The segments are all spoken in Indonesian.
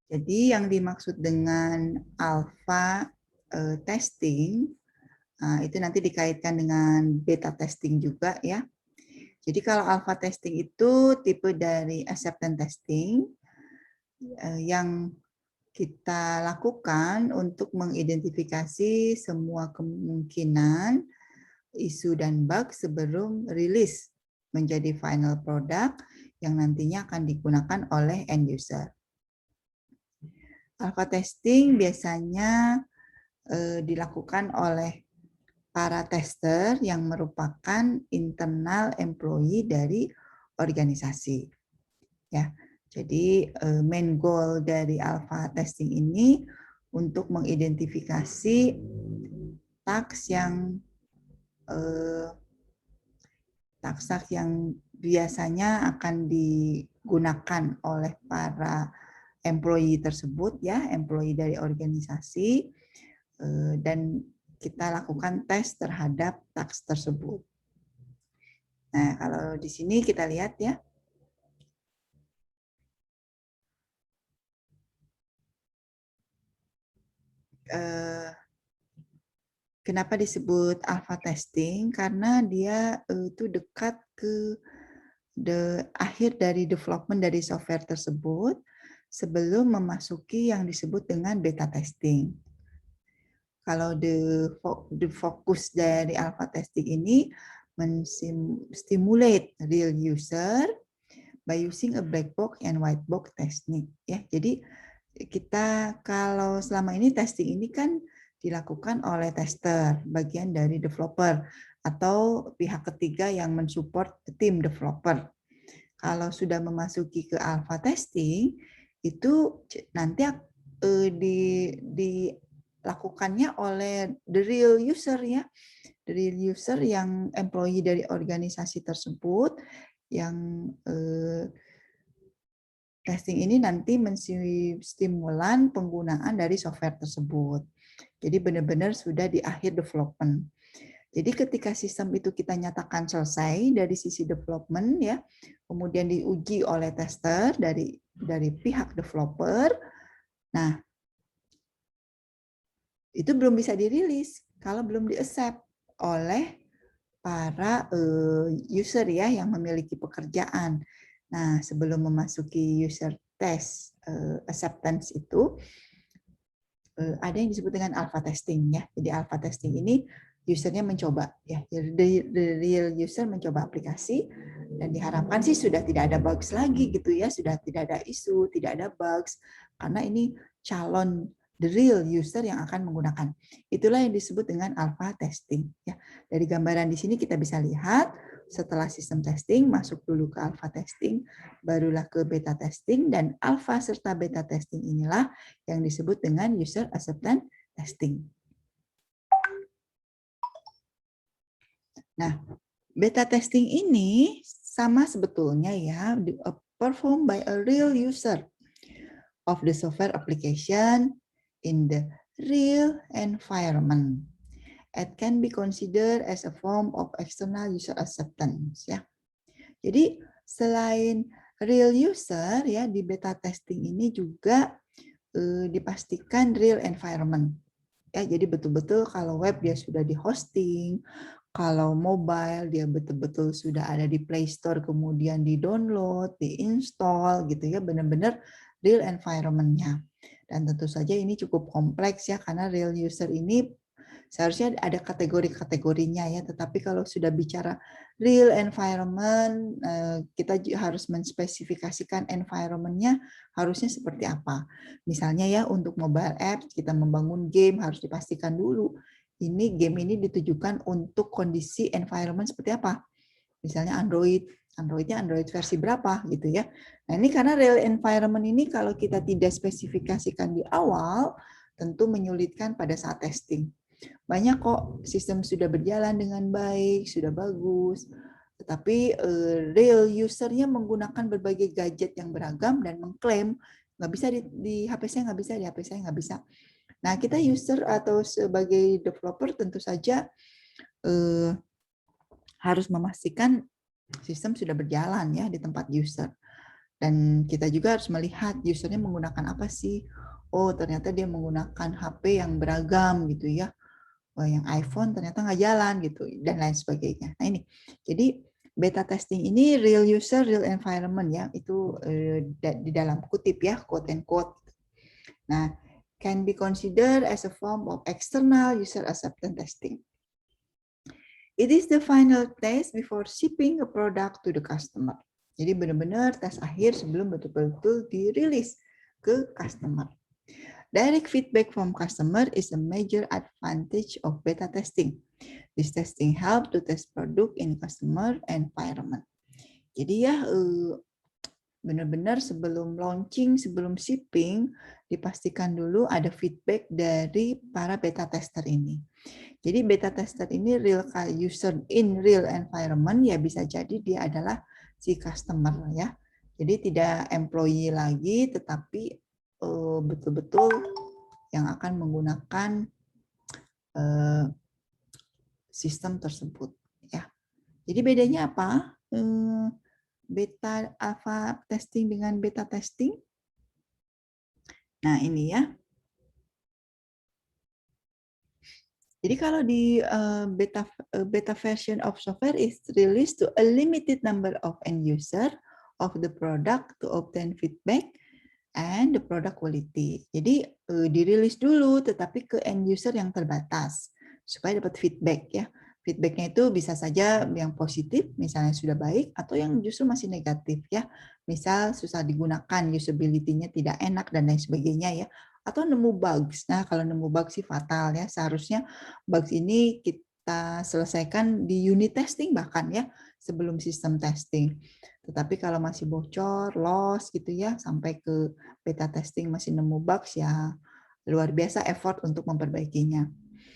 Jadi yang dimaksud dengan alpha testing itu nanti dikaitkan dengan beta testing juga ya. Jadi kalau alpha testing itu tipe dari acceptance testing yang kita lakukan untuk mengidentifikasi semua kemungkinan isu dan bug sebelum rilis menjadi final product yang nantinya akan digunakan oleh end user. Alpha testing biasanya dilakukan oleh para tester yang merupakan internal employee dari organisasi. Ya, jadi main goal dari alpha testing ini untuk mengidentifikasi task yang biasanya akan digunakan oleh para employee tersebut ya, employee dari organisasi, dan kita lakukan tes terhadap task tersebut. Nah, kalau di sini kita lihat ya, kenapa disebut alpha testing? Karena dia itu dekat ke akhir dari development dari software tersebut sebelum memasuki yang disebut dengan beta testing. Kalau the fokus dari alpha testing ini menstimulate real user by using a black box and white box technique ya. Jadi kita kalau selama ini testing ini kan dilakukan oleh tester, bagian dari developer atau pihak ketiga yang mensupport tim developer. Kalau sudah memasuki ke alpha testing itu nanti dilakukannya oleh the real user ya, the real user yang employee dari organisasi tersebut yang testing ini nanti menstimulan penggunaan dari software tersebut. Jadi benar-benar sudah di akhir development. Jadi ketika sistem itu kita nyatakan selesai dari sisi development ya, kemudian diuji oleh tester dari pihak developer. Nah, itu belum bisa dirilis kalau belum di-accept oleh para user ya yang memiliki pekerjaan. Nah, sebelum memasuki user test acceptance itu ada yang disebut dengan alpha testing ya. Jadi alpha testing ini usernya mencoba ya. The real user mencoba aplikasi dan diharapkan sih sudah tidak ada bugs lagi gitu ya, sudah tidak ada isu, tidak ada bugs karena ini calon the real user yang akan menggunakan. Itulah yang disebut dengan alpha testing ya. Dari gambaran di sini kita bisa lihat setelah sistem testing masuk dulu ke alpha testing, barulah ke beta testing, dan alpha serta beta testing inilah yang disebut dengan user acceptance testing. Nah, beta testing ini sama sebetulnya ya, performed by a real user of the software application in the real environment. It can be considered as a form of external user acceptance ya. Jadi selain real user ya, di beta testing ini juga dipastikan real environment. Ya, jadi betul-betul kalau web dia sudah di hosting, kalau mobile dia betul-betul sudah ada di Play Store, kemudian di-download, di-install gitu ya, benar-benar real environment-nya. Dan tentu saja ini cukup kompleks ya, karena real user ini seharusnya ada kategori-kategorinya ya, tetapi kalau sudah bicara real environment, kita harus menspesifikasikan environment-nya harusnya seperti apa. Misalnya ya untuk mobile apps, kita membangun game harus dipastikan dulu, ini game ini ditujukan untuk kondisi environment seperti apa. Misalnya Androidnya Android versi berapa gitu ya. Nah ini karena real environment ini kalau kita tidak spesifikasikan di awal, tentu menyulitkan pada saat testing. Banyak kok sistem sudah berjalan dengan baik, sudah bagus, tetapi real usernya menggunakan berbagai gadget yang beragam dan mengklaim nggak bisa di HP saya nggak bisa, di HP saya nggak bisa. Nah kita user atau sebagai developer tentu saja harus memastikan sistem sudah berjalan ya di tempat user. Dan kita juga harus melihat usernya menggunakan apa sih. Oh, ternyata dia menggunakan HP yang beragam gitu ya. Wah, yang iPhone ternyata nggak jalan gitu, dan lain sebagainya. Nah ini, jadi beta testing ini real user, real environment ya, itu di dalam kutip ya, quote and quote. Nah, can be considered as a form of external user acceptance testing. It is the final test before shipping a product to the customer. Jadi benar-benar tes akhir sebelum betul-betul dirilis ke customer. Direct feedback from customer is a major advantage of beta testing. This testing help to test product in customer environment. Jadi ya benar-benar sebelum launching, sebelum shipping, dipastikan dulu ada feedback dari para beta tester ini. Jadi beta tester ini real user in real environment, ya bisa jadi dia adalah si customer ya. Jadi tidak employee lagi, tetapi betul-betul yang akan menggunakan sistem tersebut ya. Jadi bedanya apa? Beta alpha testing dengan beta testing. Nah, ini ya. Jadi kalau di beta version of software is released to a limited number of end user of the product to obtain feedback and the product quality. Jadi dirilis dulu tetapi ke end user yang terbatas supaya dapat feedback ya. Feedbacknya itu bisa saja yang positif, misalnya sudah baik, atau yang justru masih negatif ya. Misal susah digunakan, usability-nya tidak enak dan lain sebagainya ya. Atau nemu bugs. Nah, kalau nemu bugs sih fatal ya. Seharusnya bugs ini kita selesaikan di unit testing bahkan ya, sebelum sistem testing. Tetapi kalau masih bocor, loss gitu ya, sampai ke beta testing masih nemu bugs ya, luar biasa effort untuk memperbaikinya.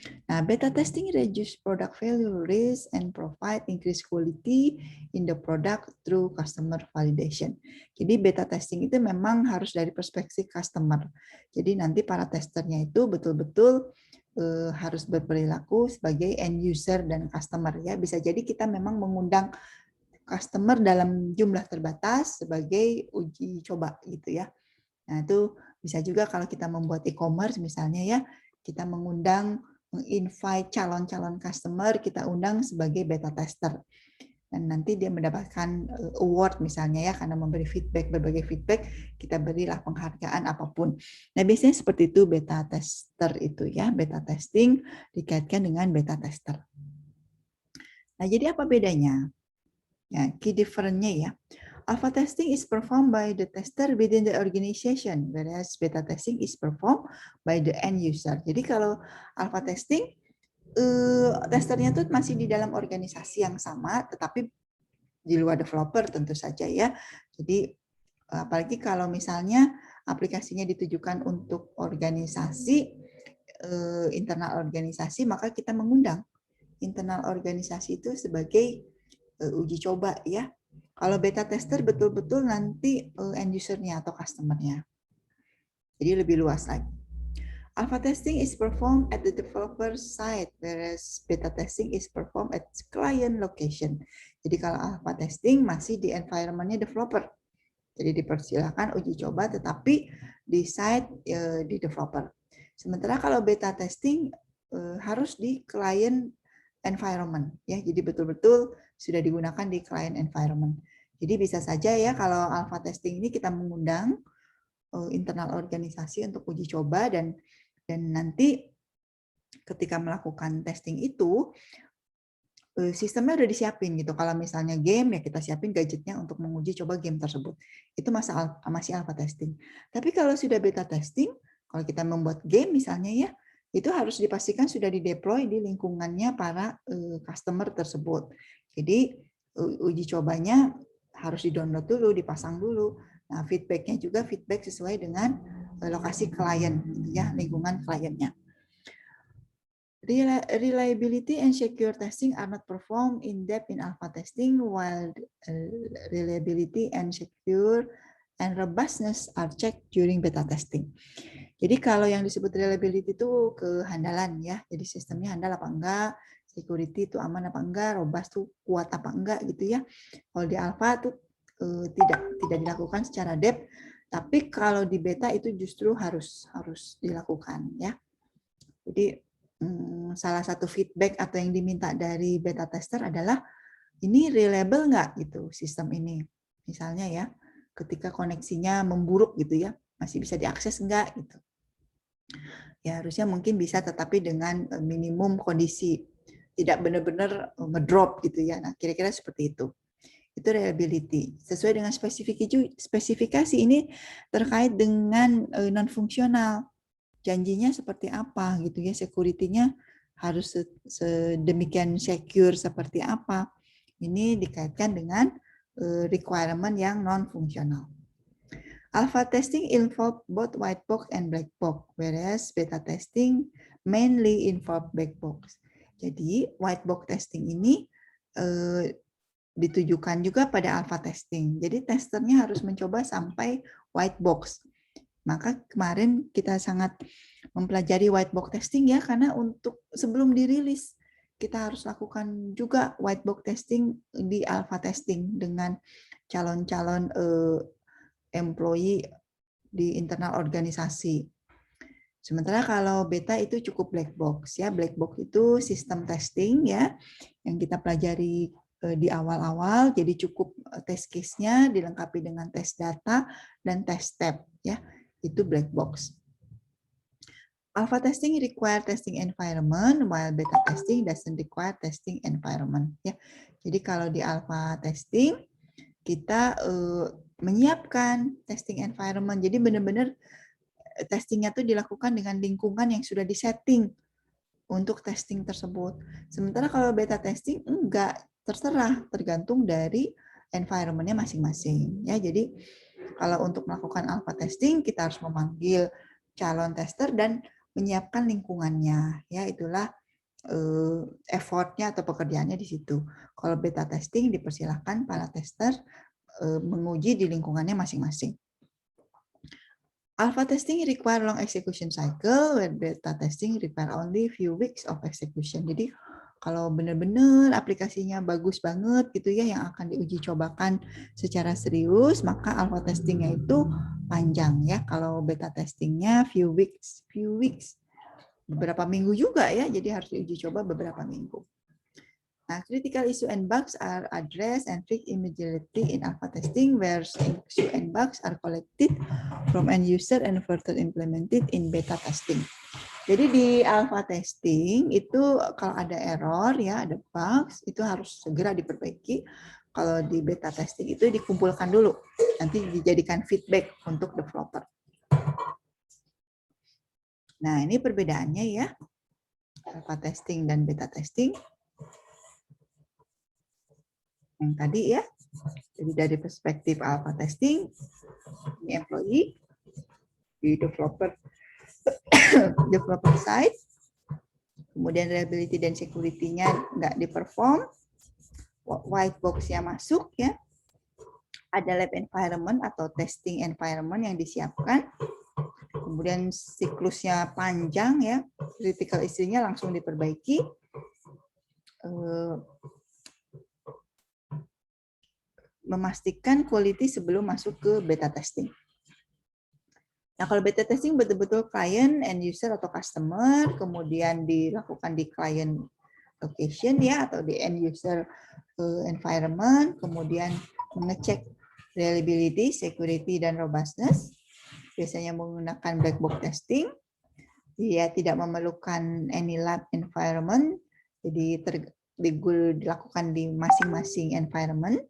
Nah, beta testing reduce product failure risk and provide increased quality in the product through customer validation. Jadi beta testing itu memang harus dari perspektif customer. Jadi nanti para testernya itu betul-betul harus berperilaku sebagai end user dan customer ya. Bisa jadi kita memang mengundang customer dalam jumlah terbatas sebagai uji coba gitu ya. Nah, itu bisa juga kalau kita membuat e-commerce misalnya ya, kita mengundang, menginvite calon-calon customer, kita undang sebagai beta tester. Dan nanti dia mendapatkan award misalnya ya, karena memberi feedback, berbagai feedback, kita berilah penghargaan apapun. Nah, biasanya seperti itu beta tester itu ya, beta testing dikaitkan dengan beta tester. Nah, jadi apa bedanya? Ya, key difference-nya ya. Alpha testing is performed by the tester within the organization, whereas beta testing is performed by the end user. Jadi kalau alpha testing, testernya tuh masih di dalam organisasi yang sama, tetapi di luar developer tentu saja ya. Jadi apalagi kalau misalnya aplikasinya ditujukan untuk organisasi, internal organisasi, maka kita mengundang internal organisasi itu sebagai uji coba ya. Kalau beta tester betul-betul nanti end user-nya atau customer-nya. Jadi lebih luas lagi. Alpha testing is performed at the developer side, whereas beta testing is performed at client location. Jadi kalau alpha testing masih di environment-nya developer. Jadi dipersilakan uji coba, tetapi di side di developer. Sementara kalau beta testing harus di client environment, ya. Jadi betul-betul sudah digunakan di client environment. Jadi bisa saja ya kalau alpha testing ini kita mengundang internal organisasi untuk uji coba dan nanti ketika melakukan testing itu sistemnya udah disiapin gitu. Kalau misalnya game ya kita siapin gadgetnya untuk menguji coba game tersebut. Itu masih alpha testing. Tapi kalau sudah beta testing, kalau kita membuat game misalnya ya, itu harus dipastikan sudah dideploy di lingkungannya para customer tersebut. Jadi uji cobanya harus di-download dulu, dipasang dulu. Nah, feedback-nya juga feedback sesuai dengan lokasi klien, ya, lingkungan kliennya. Reliability and secure testing are not performed in depth in alpha testing, while reliability and secure and robustness are checked during beta testing. Jadi kalau yang disebut reliability itu kehandalan ya, jadi sistemnya handal apa enggak, security itu aman apa enggak, robust tuh kuat apa enggak gitu ya. Kalau di alpha tuh tidak dilakukan secara depth, tapi kalau di beta itu justru harus dilakukan ya. Jadi salah satu feedback atau yang diminta dari beta tester adalah ini reliable nggak gitu sistem ini. Misalnya ya, ketika koneksinya memburuk gitu ya, masih bisa diakses nggak gitu. Ya harusnya mungkin bisa, tetapi dengan minimum kondisi, tidak benar-benar ngedrop gitu ya. Nah kira-kira seperti itu. Itu reliability. Sesuai dengan spesifikasi ini terkait dengan non-fungsional. Janjinya seperti apa gitu ya, security-nya harus sedemikian secure seperti apa. Ini dikaitkan dengan requirement yang non-fungsional. Alpha testing involve both white box and black box, whereas beta testing mainly involve black box. Jadi white box testing ini ditujukan juga pada alpha testing. Jadi testernya harus mencoba sampai white box. Maka kemarin kita sangat mempelajari white box testing ya, karena untuk sebelum dirilis kita harus lakukan juga white box testing di alpha testing dengan calon-calon employee di internal organisasi. Sementara kalau beta itu cukup black box ya. Black box itu sistem testing ya yang kita pelajari di awal-awal, jadi cukup test case-nya dilengkapi dengan tes data dan tes step ya. Itu black box. Alpha testing require testing environment, while beta testing doesn't require testing environment. Ya, jadi kalau di alpha testing kita menyiapkan testing environment. Jadi benar-benar testingnya tuh dilakukan dengan lingkungan yang sudah disetting untuk testing tersebut. Sementara kalau beta testing enggak, terserah, tergantung dari environment-nya masing-masing. Ya, jadi kalau untuk melakukan alpha testing kita harus memanggil calon tester dan menyiapkan lingkungannya. Ya, itulah effort-nya atau pekerjaannya di situ. Kalau beta testing dipersilahkan para tester menguji di lingkungannya masing-masing. Alpha testing require long execution cycle, where beta testing require only few weeks of execution. Jadi kalau benar-benar aplikasinya bagus banget gitu ya, yang akan diuji cobakan secara serius, maka alpha testingnya itu panjang ya. Kalau beta testingnya few weeks, beberapa minggu juga ya, jadi harus diuji coba beberapa minggu. Nah, critical issue and bugs are addressed and fixed immediately in alpha testing, where issue and bugs are collected from end user and further implemented in beta testing. Jadi di alpha testing itu kalau ada error ya, ada bugs, itu harus segera diperbaiki. Kalau di beta testing itu dikumpulkan dulu, nanti dijadikan feedback untuk developer. Nah, ini perbedaannya ya, alpha testing dan beta testing. Yang tadi ya, jadi dari perspektif alpha testing, ini employee, di developer side, kemudian reliability dan security-nya nggak diperform, white box-nya masuk ya, ada lab environment atau testing environment yang disiapkan, kemudian siklusnya panjang ya, critical issue-nya langsung diperbaiki, memastikan quality sebelum masuk ke beta testing. Nah, kalau beta testing betul-betul client, end user atau customer, kemudian dilakukan di client location ya atau di end user environment, kemudian mengecek reliability, security dan robustness. Biasanya menggunakan black box testing. Dia tidak memerlukan any lab environment, jadi dilakukan di masing-masing environment.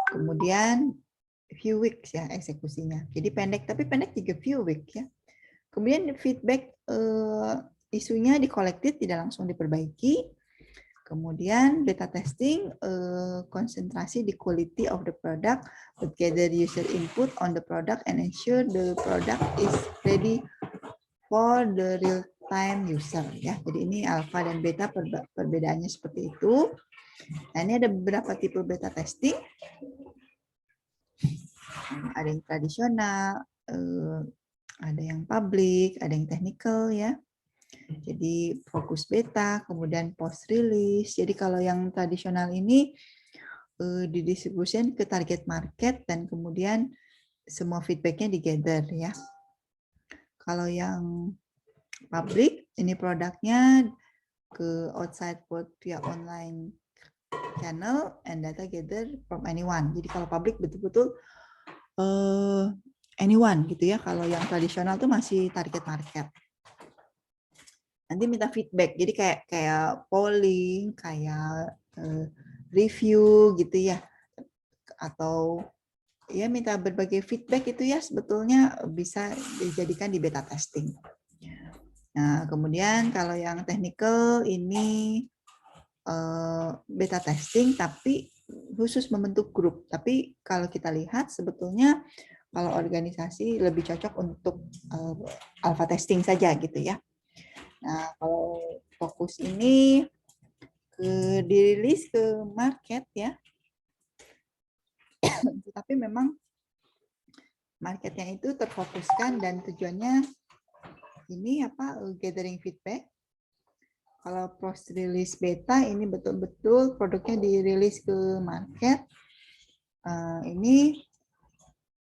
Kemudian few weeks ya eksekusinya. Jadi pendek, tapi pendek juga few weeks ya. Kemudian feedback isunya di-collected, tidak langsung diperbaiki. Kemudian beta testing konsentrasi di quality of the product, but gather user input on the product and ensure the product is ready for the real-time user ya. Jadi ini alpha dan beta perbedaannya seperti itu. Nah, ini ada beberapa tipe beta testing. Ada yang tradisional, ada yang public, ada yang technical ya. Jadi fokus beta, kemudian post release. Jadi kalau yang tradisional ini didistribution ke target market dan kemudian semua feedbacknya di-gather ya. Kalau yang public, ini produknya ke outside world via online channel and data gather from anyone. Jadi kalau public betul-betul anyone gitu ya. Kalau yang tradisional tuh masih target market. Nanti minta feedback. Jadi kayak polling, kayak review gitu ya. Atau ya minta berbagai feedback itu ya sebetulnya bisa dijadikan di beta testing. Nah, kemudian kalau yang technical ini beta testing tapi khusus membentuk grup. Tapi kalau kita lihat sebetulnya kalau organisasi lebih cocok untuk alpha testing saja gitu ya. Nah, kalau fokus ini dirilis ke market ya. Tapi memang marketnya itu terfokuskan dan tujuannya ini apa gathering feedback. Kalau post release beta ini betul-betul produknya dirilis ke market. Ini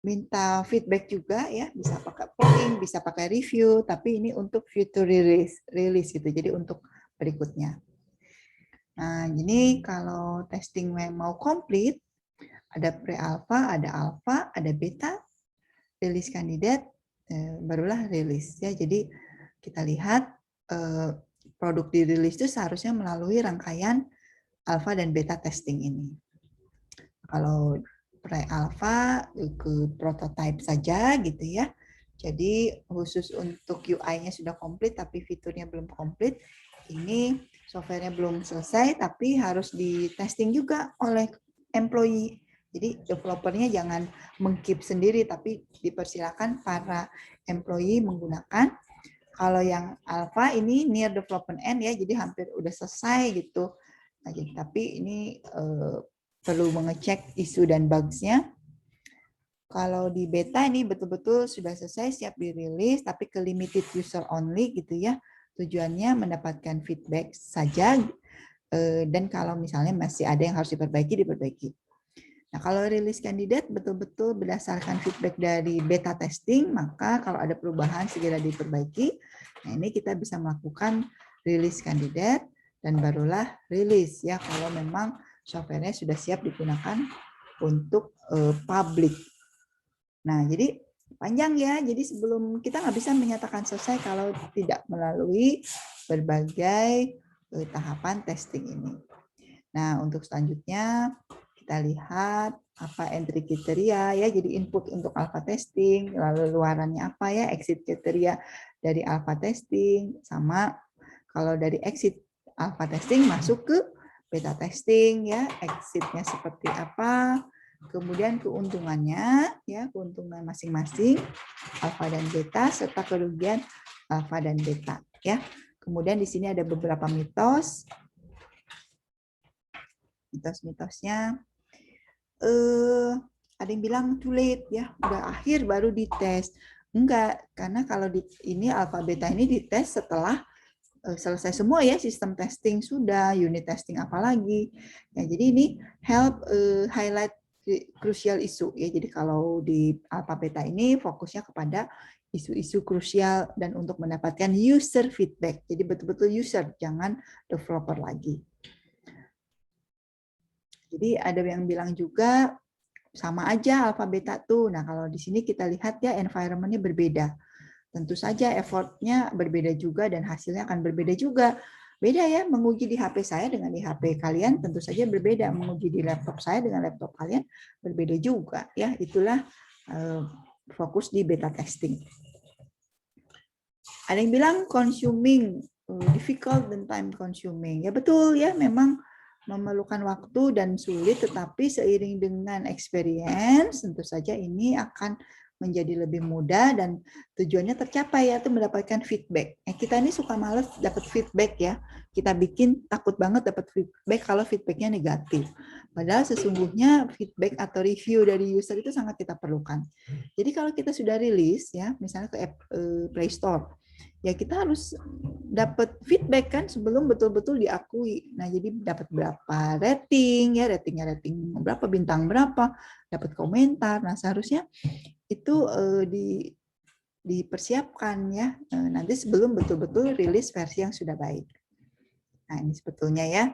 minta feedback juga ya, bisa pakai polling, bisa pakai review, tapi ini untuk future release gitu. Jadi untuk berikutnya. Nah, ini kalau testing mau komplit, ada pre-alpha, ada alpha, ada beta, release kandidat, barulah release ya. Jadi kita lihat produk dirilis itu seharusnya melalui rangkaian alpha dan beta testing ini. Kalau pre-alpha ke prototype saja gitu ya. Jadi khusus untuk UI-nya sudah komplit tapi fiturnya belum komplit. Ini software-nya belum selesai tapi harus di testing juga oleh employee. Jadi developernya jangan mengkeep sendiri tapi dipersilakan para employee menggunakan. Kalau yang alpha ini near development end ya, jadi hampir udah selesai gitu. Nah, jadi, tapi ini perlu mengecek isu dan bugs-nya. Kalau di beta ini betul-betul sudah selesai, siap dirilis, tapi ke limited user only gitu ya. Tujuannya mendapatkan feedback saja, dan kalau misalnya masih ada yang harus diperbaiki. Nah, kalau rilis kandidat betul-betul berdasarkan feedback dari beta testing, maka kalau ada perubahan segera diperbaiki. Nah, ini kita bisa melakukan rilis kandidat dan barulah rilis ya kalau memang software-nya sudah siap digunakan untuk publik. Nah, jadi panjang ya. Jadi sebelum kita nggak bisa menyatakan selesai kalau tidak melalui berbagai tahapan testing ini. Nah, untuk selanjutnya kita lihat apa entry kriteria ya, jadi input untuk alpha testing, lalu luarannya apa ya, exit kriteria dari alpha testing, sama kalau dari exit alpha testing masuk ke beta testing ya, exitnya seperti apa, kemudian keuntungannya ya, keuntungan masing-masing alpha dan beta serta kerugian alpha dan beta ya. Kemudian di sini ada beberapa mitos. Mitos-mitosnya ada yang bilang too late ya, udah akhir baru dites. Enggak, karena kalau ini alpha beta ini dites setelah selesai semua ya, sistem testing sudah, unit testing apalagi. Ya, jadi ini help highlight crucial isu ya. Jadi kalau di alpha beta ini fokusnya kepada isu-isu krusial dan untuk mendapatkan user feedback. Jadi betul-betul user, jangan developer lagi. Jadi ada yang bilang juga sama aja alpha beta tuh. Nah, kalau di sini kita lihat ya environment-nya berbeda. Tentu saja effort-nya berbeda juga dan hasilnya akan berbeda juga. Beda ya, menguji di HP saya dengan di HP kalian tentu saja berbeda. Menguji di laptop saya dengan laptop kalian berbeda juga. Ya, itulah fokus di beta testing. Ada yang bilang consuming, difficult dan time consuming. Ya betul ya, memang memerlukan waktu dan sulit, tetapi seiring dengan experience, tentu saja ini akan menjadi lebih mudah dan tujuannya tercapai, yaitu mendapatkan feedback. Kita ini suka males dapat feedback ya. Kita bikin takut banget dapat feedback kalau feedbacknya negatif. Padahal sesungguhnya feedback atau review dari user itu sangat kita perlukan. Jadi kalau kita sudah rilis ya, misalnya ke Play Store, ya kita harus dapat feedback kan sebelum betul-betul diakui. Nah, jadi dapat berapa rating ya, rating berapa, bintang berapa, dapat komentar. Nah, seharusnya itu dipersiapkan ya nanti sebelum betul-betul rilis versi yang sudah baik. Nah, ini sebetulnya ya.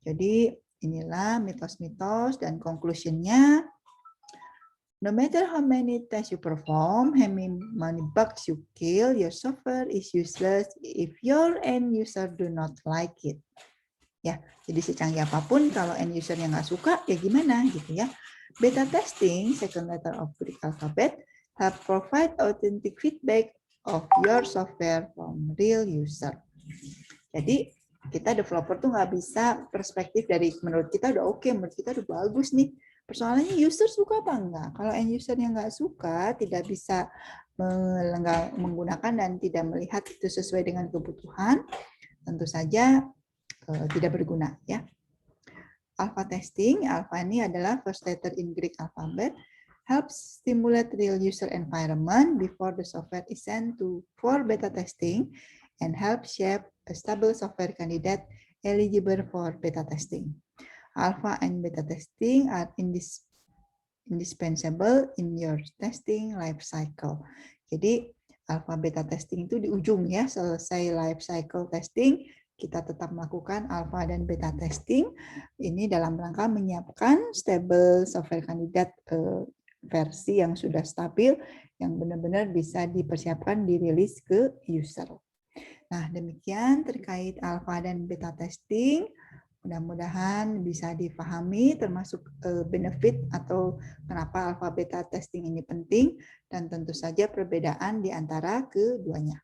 Jadi inilah mitos-mitos dan conclusion-nya. No matter how many tests you perform, how many bugs you kill, your software is useless if your end user do not like it. Ya, jadi secanggih apapun kalau end usernya nggak suka, ya gimana gitu ya. Beta testing, second letter of Greek alphabet, help provide authentic feedback of your software from real user. Jadi kita developer tuh nggak bisa perspektif dari menurut kita udah oke, menurut kita udah bagus nih. Persoalannya user suka apa enggak? Kalau end user yang nggak suka, tidak bisa menggunakan dan tidak melihat itu sesuai dengan kebutuhan, tentu saja tidak berguna ya. Alpha testing, alpha ini adalah first letter in Greek alphabet, helps stimulate real user environment before the software is sent for beta testing and help shape a stable software candidate eligible for beta testing. Alpha and beta testing are indispensable in your testing life cycle. Jadi alpha beta testing itu di ujung ya, selesai life cycle testing, kita tetap melakukan alpha dan beta testing. Ini dalam rangka menyiapkan stable software kandidat versi yang sudah stabil, yang benar-benar bisa dipersiapkan dirilis ke user. Nah, demikian terkait alpha dan beta testing. Mudah-mudahan bisa dipahami termasuk benefit atau kenapa alpha beta testing ini penting dan tentu saja perbedaan di antara keduanya.